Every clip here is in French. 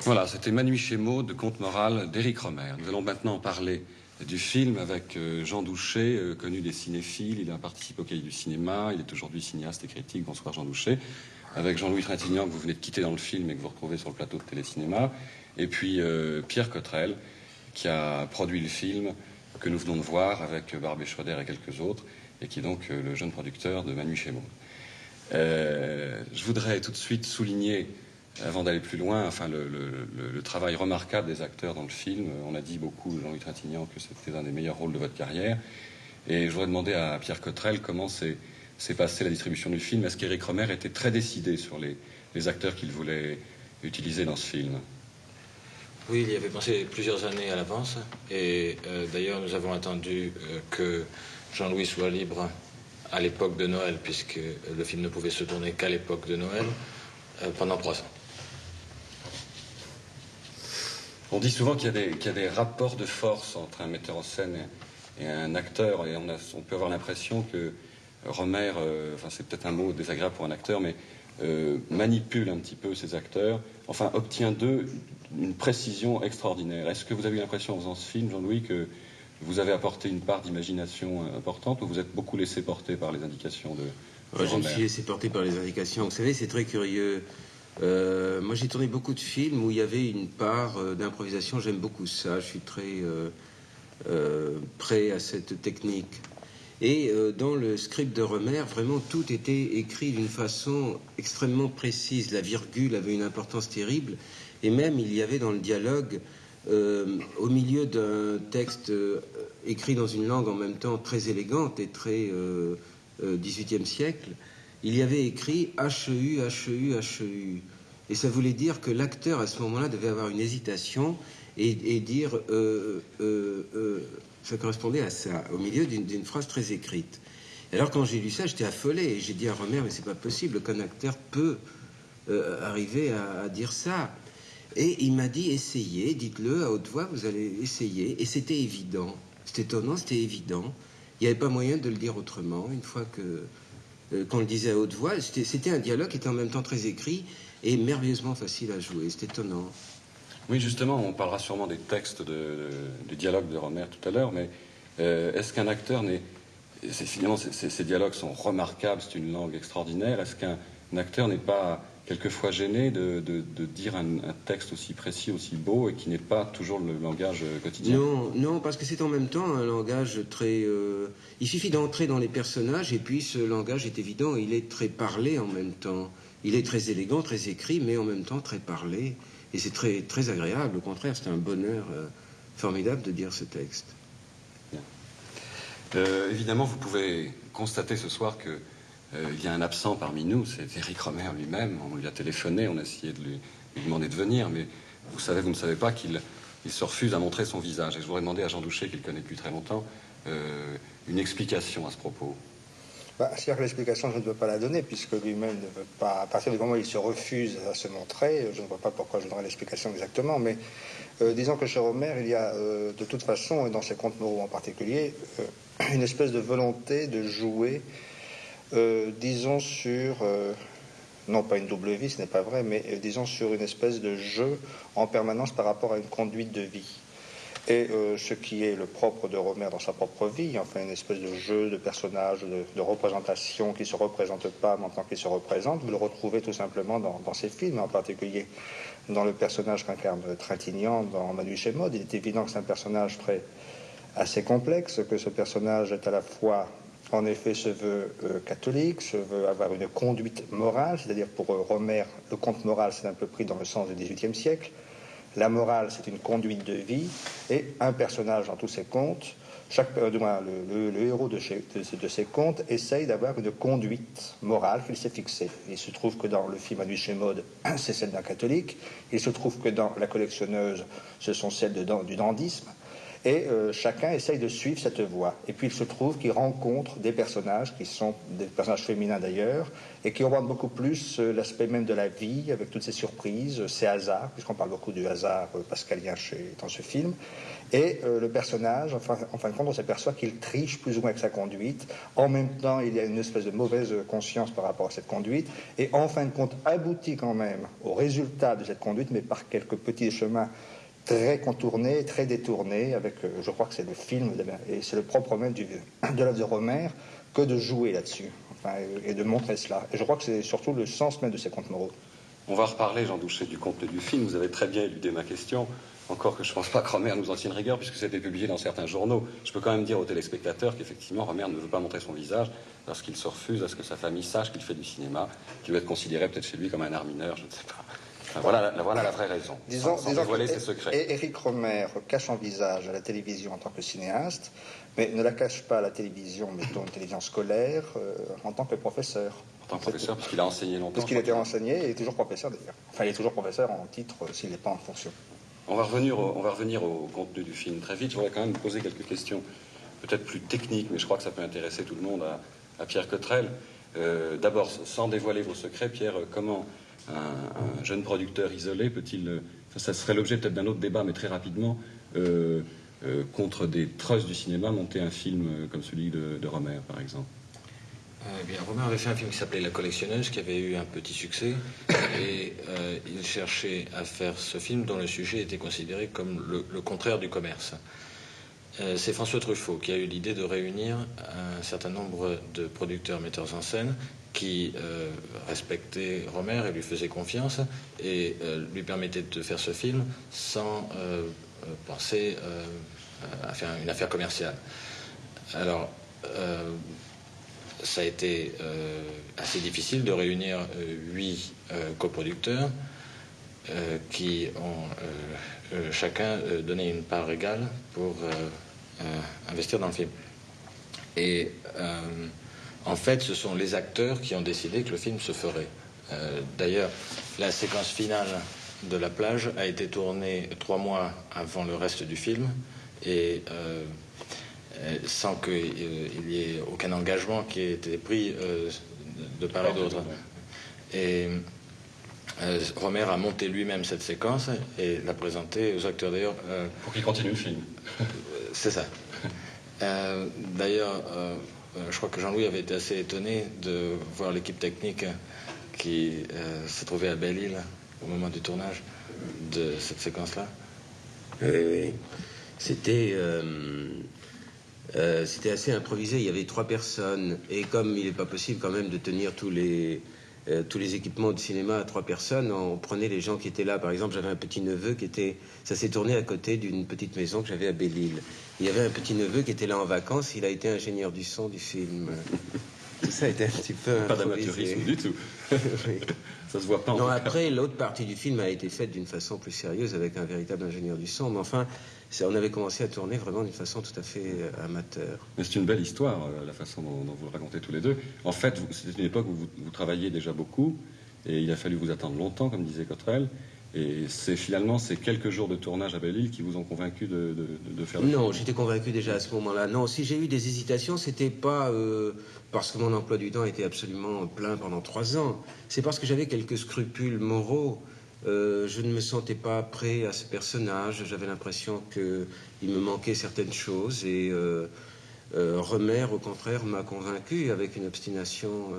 Voilà, c'était Ma nuit chez Maud, de Conte moral d'Éric Rohmer. Nous allons maintenant parler du film avec Jean Douché, connu des cinéphiles. Il a participé au Cahier du cinéma, il est aujourd'hui cinéaste et critique. Bonsoir Jean Douché. Avec Jean-Louis Trintignant, que vous venez de quitter dans le film et que vous retrouvez sur le plateau de Télécinéma. Et puis Pierre Cottrell, qui a produit le film que nous venons de voir avec Barbé Schroeder et quelques autres, et qui est donc le jeune producteur de Ma nuit chez Maud. Je voudrais tout de suite souligner, avant d'aller plus loin, enfin le travail remarquable des acteurs dans le film. On a dit beaucoup, Jean-Louis Trintignant, que c'était un des meilleurs rôles de votre carrière. Et je voudrais demander à Pierre Cottrell comment s'est passée la distribution du film. Est-ce qu'Éric Rohmer était très décidé sur les acteurs qu'il voulait utiliser dans ce film? Oui, il y avait pensé plusieurs années à l'avance. Et d'ailleurs, nous avons attendu que Jean-Louis soit libre à l'époque de Noël, puisque le film ne pouvait se tourner qu'à l'époque de Noël, pendant 3 ans. On dit souvent qu'il y a des rapports de force entre un metteur en scène et un acteur, et on peut avoir l'impression que Rohmer, enfin c'est peut-être un mot désagréable pour un acteur, mais manipule un petit peu ses acteurs, enfin obtient d'eux une précision extraordinaire. Est-ce que vous avez eu l'impression en faisant ce film, Jean-Louis, que vous avez apporté une part d'imagination importante, ou vous êtes beaucoup laissé porter par les indications de Je me suis laissé porter par les indications. Vous savez, c'est très curieux. Moi, j'ai tourné beaucoup de films où il y avait une part d'improvisation. J'aime beaucoup ça. Je suis très prêt à cette technique. Et dans le script de Rohmer, vraiment, tout était écrit d'une façon extrêmement précise. La virgule avait une importance terrible. Et même, il y avait dans le dialogue, au milieu d'un texte écrit dans une langue en même temps très élégante et très XVIIIe siècle, il y avait écrit HEU, HEU, HEU. Et ça voulait dire que l'acteur, à ce moment-là, devait avoir une hésitation et dire... ça correspondait à ça, au milieu d'une phrase très écrite. Et alors, quand j'ai lu ça, j'étais affolé. Et j'ai dit à Rohmer, mais c'est pas possible qu'un acteur peut arriver à dire ça. Et il m'a dit, essayez, dites-le à haute voix, vous allez essayer. Et c'était évident. C'était étonnant, c'était évident. Il n'y avait pas moyen de le dire autrement. Une fois qu'on le disait à haute voix, c'était un dialogue qui était en même temps très écrit et merveilleusement facile à jouer. C'était étonnant. Oui, justement, on parlera sûrement des textes du dialogue de Rohmer tout à l'heure, mais est-ce qu'un acteur n'est... Finalement, ces dialogues sont remarquables, c'est une langue extraordinaire. Est-ce qu'un acteur n'est pas quelquefois gêné de dire un texte aussi précis, aussi beau, et qui n'est pas toujours le langage quotidien? Non, parce que c'est en même temps un langage très... Il suffit d'entrer dans les personnages, et puis ce langage est évident, il est très parlé en même temps. Il est très élégant, très écrit, mais en même temps très parlé. Et c'est très, très agréable, au contraire, c'est un bonheur formidable de dire ce texte. Évidemment, vous pouvez constater ce soir que il y a un absent parmi nous, c'est Éric Rohmer lui-même. On lui a téléphoné, on a essayé de lui demander de venir, mais vous ne savez pas qu'il se refuse à montrer son visage. Et je voudrais demander à Jean Douché, qu'il connaît depuis très longtemps, une explication à ce propos. C'est-à-dire que l'explication, je ne peux pas la donner, puisque lui-même ne veut pas... À partir du moment où il se refuse à se montrer, je ne vois pas pourquoi je donnerais l'explication exactement, mais disons que chez Rohmer, il y a de toute façon, et dans ses contes moraux en particulier, une espèce de volonté de jouer, disons sur... non pas une double vie, ce n'est pas vrai, mais disons sur une espèce de jeu en permanence par rapport à une conduite de vie. Et ce qui est le propre de Rohmer dans sa propre vie, enfin une espèce de jeu, de personnage, de représentation qui ne se représente pas maintenant qu'il se représente, vous le retrouvez tout simplement dans ses films, en particulier dans le personnage qu'incarne Trintignant dans Ma nuit chez Maud. Il est évident que c'est un personnage assez complexe, que ce personnage est à la fois, en effet, se veut catholique, se veut avoir une conduite morale, c'est-à-dire pour Rohmer, le conte moral, c'est un peu pris dans le sens du XVIIIe siècle. La morale, c'est une conduite de vie, et un personnage dans tous ses contes, le héros de ces contes essaye d'avoir une conduite morale qu'il s'est fixée. Il se trouve que dans le film Ma nuit chez Maud, c'est celle d'un catholique. Il se trouve que dans La collectionneuse, ce sont celles du dandysme. Et chacun essaye de suivre cette voie. Et puis il se trouve qu'il rencontre des personnages qui sont des personnages féminins d'ailleurs, et qui abordent beaucoup plus l'aspect même de la vie, avec toutes ces surprises, ces hasards, puisqu'on parle beaucoup du hasard pascalien dans ce film. Et le personnage, en fin de compte, on s'aperçoit qu'il triche plus ou moins avec sa conduite. En même temps, il y a une espèce de mauvaise conscience par rapport à cette conduite. Et en fin de compte, aboutit quand même au résultat de cette conduite, mais par quelques petits chemins très contournés, très détournés. Avec, je crois que c'est le film, et c'est le propre même de l'œuvre de Rohmer, que de jouer là-dessus, et de montrer cela. Et je crois que c'est surtout le sens même de ces contes moraux. On va reparler, Jean Douchet, du contenu du film. Vous avez très bien éludé ma question. Encore que je ne pense pas que Rohmer nous en tienne rigueur, puisque c'était publié dans certains journaux. Je peux quand même dire aux téléspectateurs qu'effectivement, Rohmer ne veut pas montrer son visage parce qu'il se refuse à ce que sa famille sache qu'il fait du cinéma, qu'il va être considéré peut-être chez lui comme un art mineur, je ne sais pas. Enfin, voilà la vraie raison. Disons dévoiler ses secrets. Et Éric Rohmer cache son visage à la télévision en tant que cinéaste, mais ne la cache pas à la télévision, mettons une télévision scolaire, en tant que professeur. En tant que professeur, parce qu'il a enseigné longtemps. Parce qu'il était enseigné et est toujours professeur d'ailleurs. Enfin, il est toujours professeur en titre s'il n'est pas en fonction. On va revenir au contenu du film très vite. Je voudrais quand même poser quelques questions, peut-être plus techniques, mais je crois que ça peut intéresser tout le monde à Pierre Cottrell. D'abord, sans dévoiler vos secrets, Pierre, comment un jeune producteur isolé peut-il... ça serait l'objet peut-être d'un autre débat, mais très rapidement, contre des trusses du cinéma, monter un film comme celui de Rohmer, par exemple. Rohmer avait fait un film qui s'appelait La Collectionneuse, qui avait eu un petit succès, et il cherchait à faire ce film dont le sujet était considéré comme le contraire du commerce. C'est François Truffaut qui a eu l'idée de réunir un certain nombre de producteurs, metteurs en scène, qui respectaient Rohmer et lui faisaient confiance, et lui permettaient de faire ce film sans penser à faire une affaire commerciale. Alors... ça a été assez difficile de réunir 8 coproducteurs qui ont chacun donné une part égale pour investir dans le film. Et en fait, ce sont les acteurs qui ont décidé que le film se ferait. D'ailleurs, la séquence finale de la plage a été tournée 3 mois avant le reste du film, et sans qu'il y ait aucun engagement qui ait été pris de part et d'autre. Et Rohmer a monté lui-même cette séquence et l'a présentée aux acteurs. D'ailleurs, pour qu'ils continuent le film. C'est ça. D'ailleurs, je crois que Jean-Louis avait été assez étonné de voir l'équipe technique qui se trouvait à Belle-Île au moment du tournage de cette séquence-là. Oui. C'était assez improvisé. Il y avait 3 personnes, et comme il n'est pas possible quand même de tenir tous les équipements de cinéma à 3 personnes, on prenait les gens qui étaient là. Par exemple, j'avais un petit neveu ça s'est tourné à côté d'une petite maison que j'avais à Belle-Île. Il y avait un petit neveu qui était là en vacances. Il a été ingénieur du son du film. Tout ça a été un petit peu pas d'amateurisme du tout. Oui. Ça se voit pas. Non, après, l'autre partie du film a été faite d'une façon plus sérieuse avec un véritable ingénieur du son. Mais enfin, on avait commencé à tourner vraiment d'une façon tout à fait amateur. Mais c'est une belle histoire, la façon dont vous le racontez tous les deux. En fait, c'était une époque où vous travailliez déjà beaucoup, et il a fallu vous attendre longtemps, comme disait Cottrell. Et c'est finalement ces quelques jours de tournage à Belle-Île qui vous ont convaincu de faire le film. Non, j'étais convaincu déjà à ce moment-là. Non, si j'ai eu des hésitations, c'était pas parce que mon emploi du temps était absolument plein pendant 3 ans. C'est parce que j'avais quelques scrupules moraux. Je ne me sentais pas prêt à ce personnage. J'avais l'impression qu'il me manquait certaines choses. Et Rohmer, au contraire, m'a convaincu avec une obstination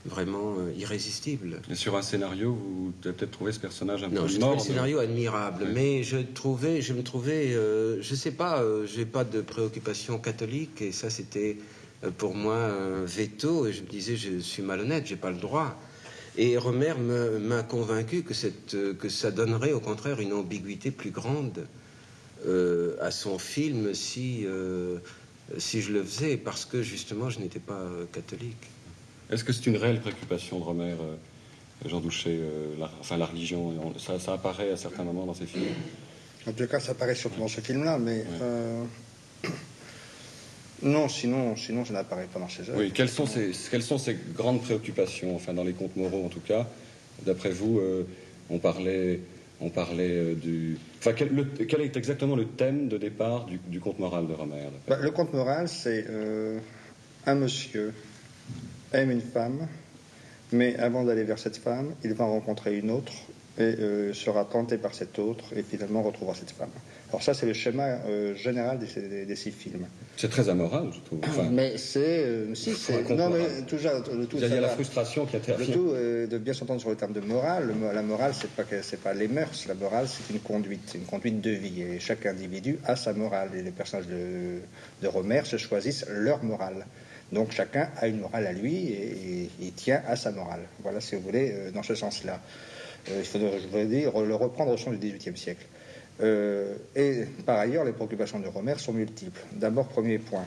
vraiment irrésistible. Et sur un scénario, vous avez peut-être trouvé ce personnage un peu non, j'ai mort. trouvé le scénario admirable, mais je me trouvais, je sais pas, j'ai pas de préoccupation catholique, et ça c'était pour moi un veto, et je me disais, je suis malhonnête, j'ai pas le droit. Et Rohmer m'a convaincu que ça donnerait au contraire une ambiguïté plus grande à son film si je le faisais, parce que justement je n'étais pas catholique. Est-ce que c'est une réelle préoccupation de Rohmer, Jean Douchet, la religion, ça apparaît à certains moments dans ses films? En tout cas, ça apparaît surtout dans ce film-là, mais non, sinon ça n'apparaît pas dans ses œuvres. Oui, quelles sont ces grandes préoccupations, enfin dans les contes moraux en tout cas? D'après vous, on parlait On parlait du... Enfin, quel est exactement le thème de départ du conte moral de Rohmer? Le conte moral, c'est un monsieur aime une femme, mais avant d'aller vers cette femme, il va rencontrer une autre et sera tenté par cette autre et finalement retrouvera cette femme. Alors ça, c'est le schéma général des 6 films. C'est très amoral, je trouve. Enfin, mais c'est... non, mais toujours, le tout... Il y a la frustration qui intervient. Le tout, de bien s'entendre sur le terme de morale. La morale, c'est pas les mœurs. La morale, c'est une conduite de vie. Et chaque individu a sa morale. Et les personnages de Rohmer se choisissent leur morale. Donc chacun a une morale à lui et il tient à sa morale. Voilà, si vous voulez, dans ce sens-là. Il faudrait, je voudrais dire, le reprendre au sens du XVIIIe siècle. Et par ailleurs, les préoccupations de Rohmer sont multiples. D'abord, premier point,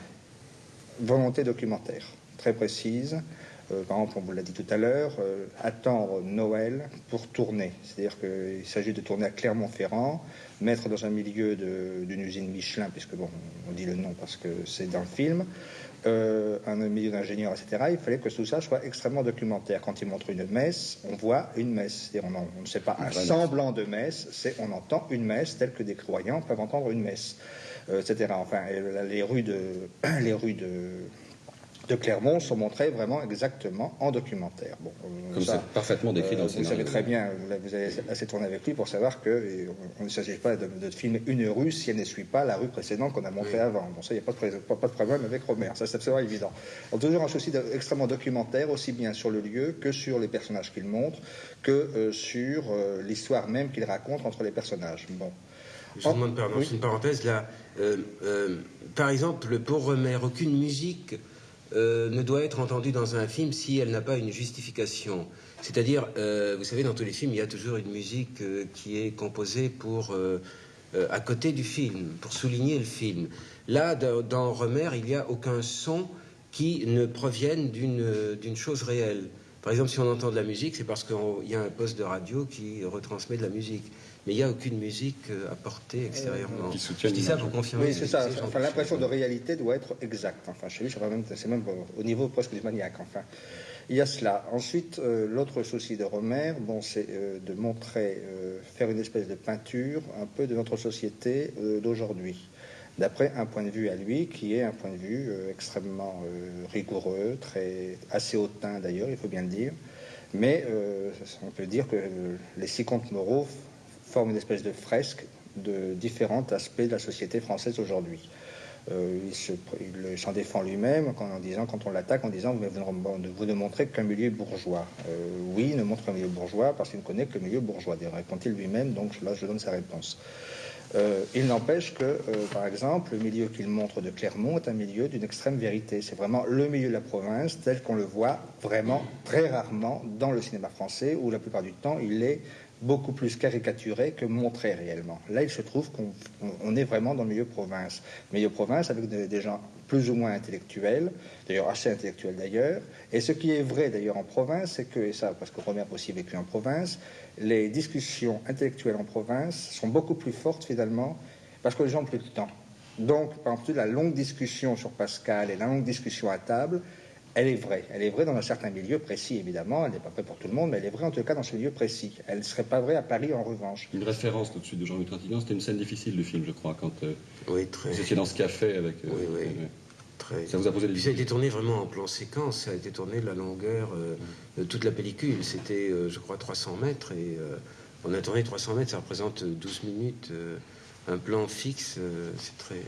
volonté documentaire, très précise. Par exemple, on vous l'a dit tout à l'heure, attendre Noël pour tourner. C'est-à-dire qu'il s'agit de tourner à Clermont-Ferrand, mettre dans un milieu d'une usine Michelin, puisque bon, on dit le nom parce que c'est dans le film, un milieu d'ingénieurs, etc. Il fallait que tout ça soit extrêmement documentaire. Quand il montre une messe, on voit une messe. C'est-à-dire on ne sait pas un semblant de messe, on entend une messe telle que des croyants peuvent entendre une messe, etc. Enfin, les rues de Clermont sont montrées vraiment exactement en documentaire. Bon, comme c'est parfaitement décrit dans le scénario. Vous savez très bien, vous avez assez tourné avec lui pour savoir qu'on ne s'agit pas de filmer une rue si elle ne suit pas la rue précédente qu'on a montrée avant. Bon, ça, il n'y a pas de problème avec Rohmer, ça c'est absolument évident. Alors, toujours un souci extrêmement documentaire, aussi bien sur le lieu que sur les personnages qu'il montre, que sur l'histoire même qu'il raconte entre les personnages. Bon. Je vous demande, pardon, c'est une parenthèse là. Par exemple, pour Rohmer, aucune musique ne doit être entendue dans un film si elle n'a pas une justification. C'est-à-dire, vous savez, dans tous les films, il y a toujours une musique qui est composée pour à côté du film, pour souligner le film. Là, dans Rohmer, il n'y a aucun son qui ne provienne d'une chose réelle. Par exemple, si on entend de la musique, c'est parce qu'il y a un poste de radio qui retransmet de la musique. Mais il n'y a aucune musique apportée extérieurement. Je dis ça pour confirmer. Oui, c'est ça. Enfin, l'impression de réalité doit être exacte. Enfin, chez lui, c'est même au niveau presque du maniaque. Enfin, il y a cela. Ensuite, l'autre souci de Rohmer, bon, c'est de montrer, faire une espèce de peinture un peu de notre société d'aujourd'hui, d'après un point de vue à lui, qui est un point de vue extrêmement rigoureux, assez hautain d'ailleurs, il faut bien le dire. Mais on peut dire que les 6 contes moraux forment une espèce de fresque de différents aspects de la société française aujourd'hui. Il s'en défend lui-même quand on l'attaque en disant vous ne montrez qu'un milieu bourgeois. Oui, il ne montre qu'un milieu bourgeois parce qu'il ne connaît que le milieu bourgeois, répond-il lui-même, donc là je donne sa réponse. Il n'empêche que, par exemple, le milieu qu'il montre de Clermont est un milieu d'une extrême vérité. C'est vraiment le milieu de la province tel qu'on le voit vraiment très rarement dans le cinéma français, où la plupart du temps il est beaucoup plus caricaturé que montré réellement. Là, il se trouve qu'on est vraiment dans le milieu province. Milieu province avec des gens plus ou moins intellectuels, d'ailleurs assez intellectuels d'ailleurs. Et ce qui est vrai d'ailleurs en province, c'est que, et ça parce que Rohmer a aussi vécu en province, les discussions intellectuelles en province sont beaucoup plus fortes finalement parce que les gens ont plus de temps. Donc, par exemple, la longue discussion sur Pascal et la longue discussion à table, elle est vraie. Elle est vraie dans un certain milieu précis, évidemment. Elle n'est pas vraie pour tout le monde, mais elle est vraie en tout cas dans ce milieu précis. Elle ne serait pas vraie à Paris, en revanche. Une référence tout de suite de Jean-Louis Trintignant, c'était une scène difficile du film, je crois, quand oui, très... vous étiez dans ce café avec... oui. Très... Ça vous a posé des difficultés. Ça a été tourné vraiment en plan séquence. Ça a été tourné de la longueur de toute la pellicule. C'était, je crois, 300 mètres. Et on a tourné 300 mètres, ça représente 12 minutes. Un plan fixe, c'est très...